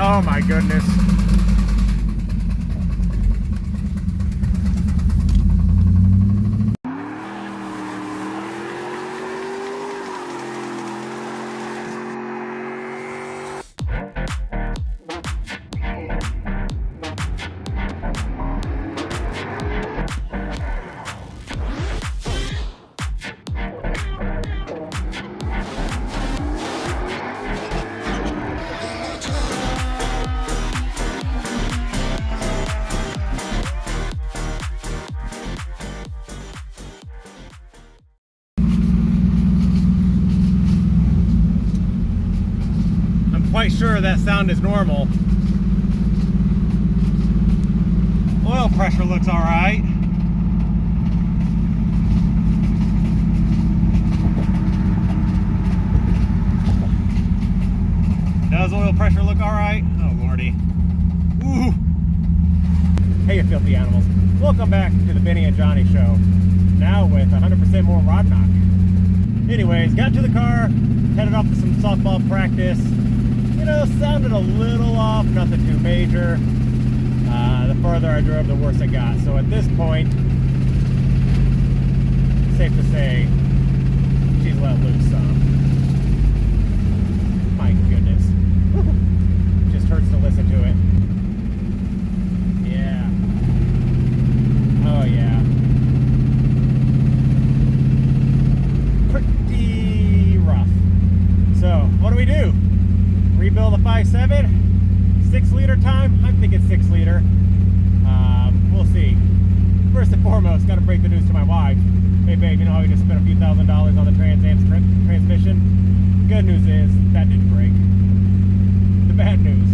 Oh my goodness. Quite sure that sound is normal. Oil pressure looks all right. Does oil pressure look all right? Oh lordy. Ooh. Hey you filthy animals. Welcome back to the Benny and Johnny show. Now with 100% more rod knock. Anyways, got to the car, headed off to some softball practice. You know, sounded a little off, nothing too major. The further I drove, the worse it got. So at this point, safe to say, she's let loose some. My goodness. Just hurts to listen to it. Yeah. Oh yeah. Pretty rough. So, what do we do? Rebuild a 5.7, 6 liter time. I'm thinking 6 liter. We'll see. First and foremost, got to break the news to my wife. Hey babe, you know how we just spent a few $1,000s on the Trans Am transmission? Good news is that didn't break. The bad news,